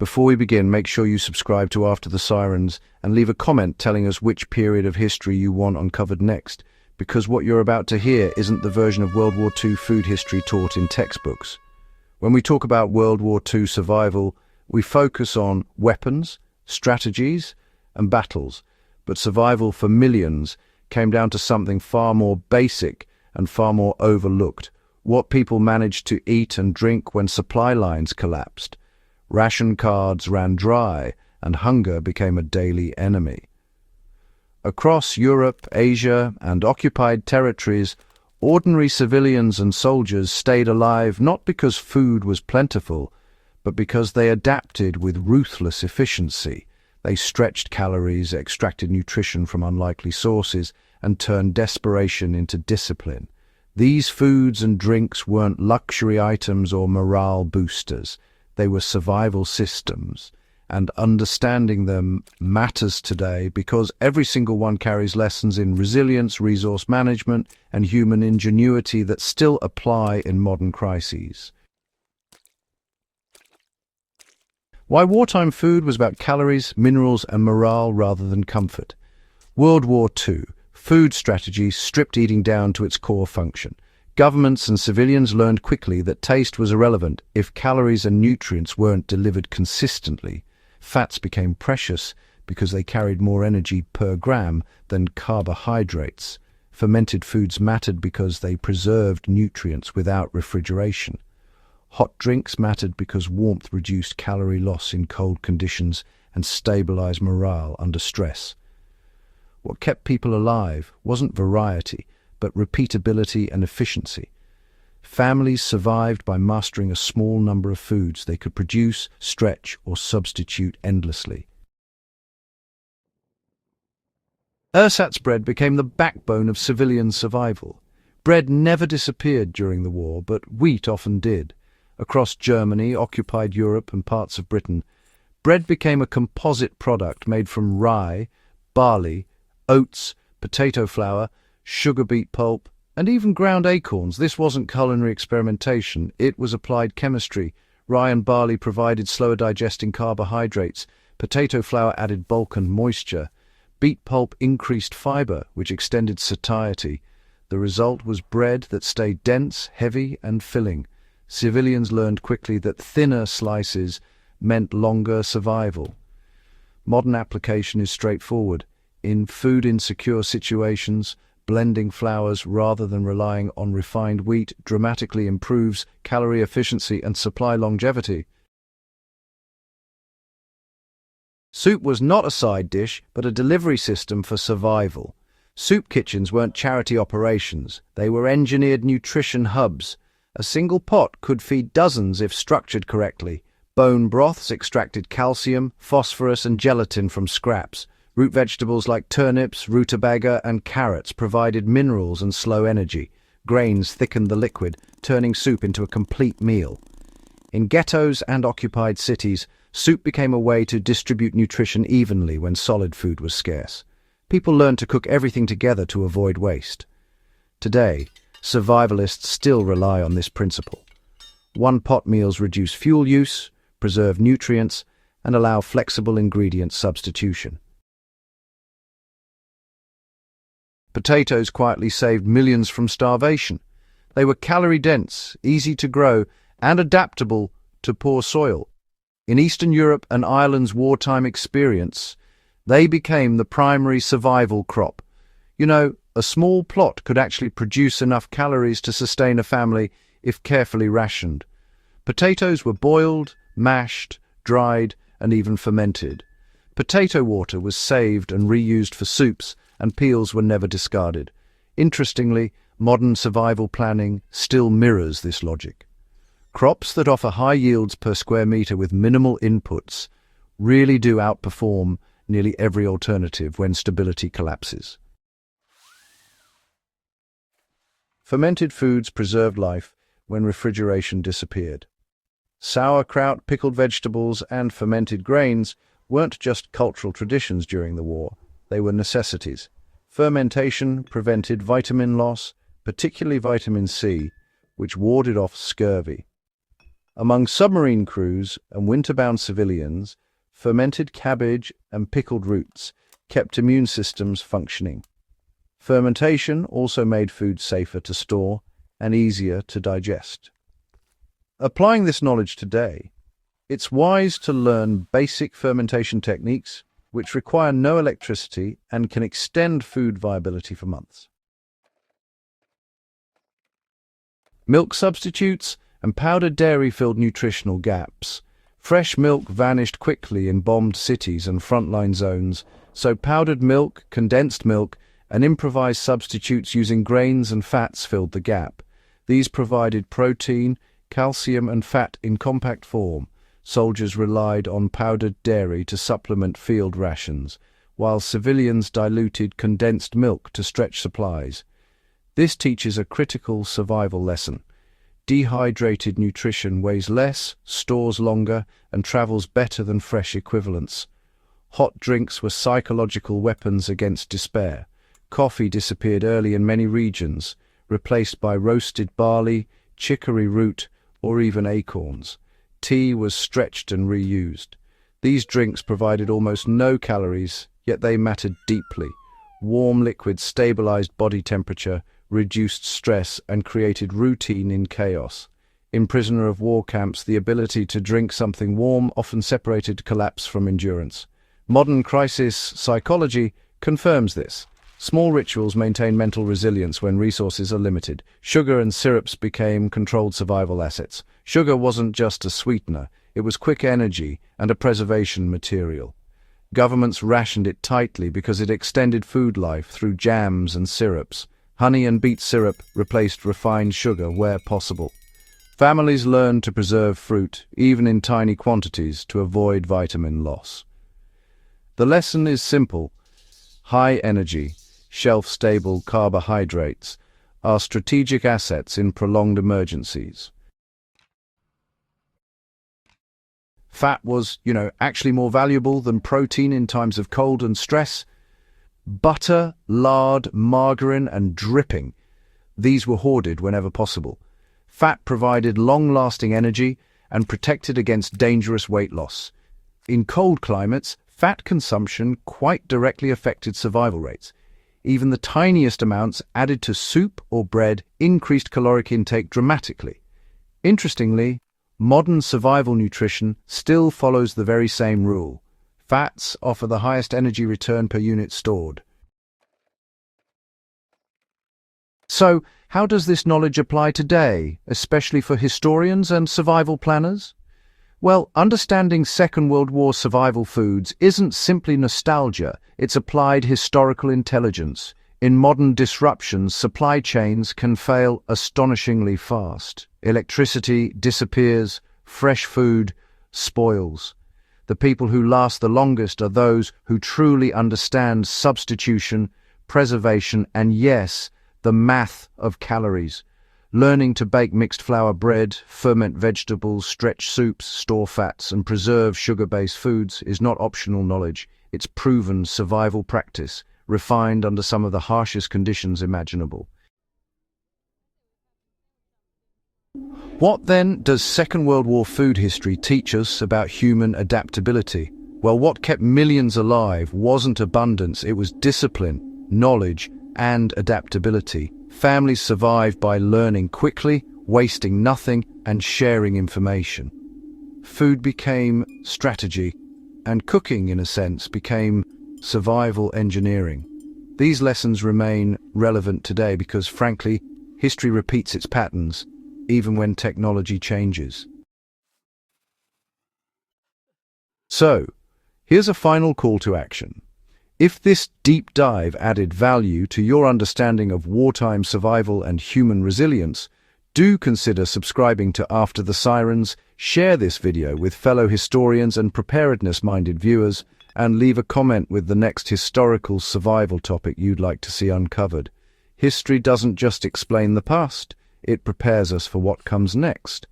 Before we begin, make sure you subscribe to After the Sirens and leave a comment telling us which period of history you want uncovered next, because what you're about to hear isn't the version of World War II food history taught in textbooks. When we talk about World War II survival, we focus on weapons, strategies, and battles, but survival for millions came down to something far more basic and far more overlooked: what people managed to eat and drink when supply lines collapsed. Ration cards ran dry, and hunger became a daily enemy. Across Europe, Asia, and occupied territories, ordinary civilians and soldiers stayed alive not because food was plentiful, but because they adapted with ruthless efficiency. They stretched calories, extracted nutrition from unlikely sources, and turned desperation into discipline. These foods and drinks weren't luxury items or morale boosters. They were survival systems, and understanding them matters today because every single one carries lessons in resilience, resource management, and human ingenuity that still apply in modern crises. Why wartime food was about calories, minerals, and morale rather than comfort. World War II. Food strategy stripped eating down to its core function. Governments and civilians learned quickly that taste was irrelevant if calories and nutrients weren't delivered consistently. Fats became precious because they carried more energy per gram than carbohydrates. Fermented foods mattered because they preserved nutrients without refrigeration. Hot drinks mattered because warmth reduced calorie loss in cold conditions and stabilized morale under stress. What kept people alive wasn't variety, but repeatability and efficiency. Families survived by mastering a small number of foods they could produce, stretch, or substitute endlessly. Ersatz bread became the backbone of civilian survival. Bread never disappeared during the war, but wheat often did. Across Germany, occupied Europe, and parts of Britain, bread became a composite product made from rye, barley, oats, potato flour, sugar beet pulp, and even ground acorns. This wasn't culinary experimentation, it was applied chemistry. Rye and barley provided slower digesting carbohydrates. Potato flour added bulk and moisture. Beet pulp increased fiber, which extended satiety. The result was bread that stayed dense, heavy, and filling. Civilians learned quickly that thinner slices meant longer survival. Modern application is straightforward. In food-insecure situations, blending flours rather than relying on refined wheat dramatically improves calorie efficiency and supply longevity. Soup was not a side dish, but a delivery system for survival. Soup kitchens weren't charity operations, they were engineered nutrition hubs. A single pot could feed dozens if structured correctly. Bone broths extracted calcium, phosphorus, and gelatin from scraps. Root vegetables like turnips, rutabaga, and carrots provided minerals and slow energy. Grains thickened the liquid, turning soup into a complete meal. In ghettos and occupied cities, soup became a way to distribute nutrition evenly when solid food was scarce. People learned to cook everything together to avoid waste. Today, survivalists still rely on this principle. One-pot meals reduce fuel use, preserve nutrients, and allow flexible ingredient substitution. Potatoes quietly saved millions from starvation. They were calorie-dense, easy to grow, and adaptable to poor soil. In Eastern Europe and Ireland's wartime experience, they became the primary survival crop. You know, a small plot could actually produce enough calories to sustain a family if carefully rationed. Potatoes were boiled, mashed, dried, and even fermented. Potato water was saved and reused for soups, and peels were never discarded. Interestingly, modern survival planning still mirrors this logic. Crops that offer high yields per square meter with minimal inputs really do outperform nearly every alternative when stability collapses. Fermented foods preserved life when refrigeration disappeared. Sauerkraut, pickled vegetables, and fermented grains weren't just cultural traditions during the war. They were necessities. Fermentation prevented vitamin loss, particularly vitamin C, which warded off scurvy. Among submarine crews and winter-bound civilians, fermented cabbage and pickled roots kept immune systems functioning. Fermentation also made food safer to store and easier to digest. Applying this knowledge today, it's wise to learn basic fermentation techniques which require no electricity and can extend food viability for months. Milk substitutes and powdered dairy filled nutritional gaps. Fresh milk vanished quickly in bombed cities and frontline zones, so powdered milk, condensed milk, and improvised substitutes using grains and fats filled the gap. These provided protein, calcium, and fat in compact form. Soldiers relied on powdered dairy to supplement field rations, while civilians diluted condensed milk to stretch supplies. This teaches a critical survival lesson. Dehydrated nutrition weighs less, stores longer, and travels better than fresh equivalents. Hot drinks were psychological weapons against despair. Coffee disappeared early in many regions, replaced by roasted barley, chicory root, or even acorns. Tea was stretched and reused. These drinks provided almost no calories, yet they mattered deeply. Warm liquids stabilized body temperature, reduced stress, and created routine in chaos. In prisoner of war camps, the ability to drink something warm often separated collapse from endurance. Modern crisis psychology confirms this. Small rituals maintain mental resilience when resources are limited. Sugar and syrups became controlled survival assets. Sugar wasn't just a sweetener, it was quick energy and a preservation material. Governments rationed it tightly because it extended food life through jams and syrups. Honey and beet syrup replaced refined sugar where possible. Families learned to preserve fruit, even in tiny quantities, to avoid vitamin loss. The lesson is simple. High energy, shelf-stable carbohydrates are strategic assets in prolonged emergencies. Fat was, actually more valuable than protein in times of cold and stress. Butter, lard, margarine, and dripping. These were hoarded whenever possible. Fat provided long-lasting energy and protected against dangerous weight loss. In cold climates, fat consumption quite directly affected survival rates. Even the tiniest amounts added to soup or bread increased caloric intake dramatically. Interestingly, modern survival nutrition still follows the very same rule. Fats offer the highest energy return per unit stored. So, how does this knowledge apply today, especially for historians and survival planners? Well, understanding Second World War survival foods isn't simply nostalgia, it's applied historical intelligence. In modern disruptions, supply chains can fail astonishingly fast. Electricity disappears, fresh food spoils. The people who last the longest are those who truly understand substitution, preservation, and yes, the math of calories. Learning to bake mixed flour bread, ferment vegetables, stretch soups, store fats, and preserve sugar-based foods is not optional knowledge. It's proven survival practice, refined under some of the harshest conditions imaginable. What then does Second World War food history teach us about human adaptability? Well, what kept millions alive wasn't abundance, it was discipline, knowledge, and adaptability. Families survived by learning quickly, wasting nothing, and sharing information. Food became strategy, and cooking, in a sense, became survival engineering. These lessons remain relevant today because, frankly, history repeats its patterns, even when technology changes. So, here's a final call to action. If this deep dive added value to your understanding of wartime survival and human resilience, do consider subscribing to After the Sirens, share this video with fellow historians and preparedness-minded viewers, and leave a comment with the next historical survival topic you'd like to see uncovered. History doesn't just explain the past, it prepares us for what comes next.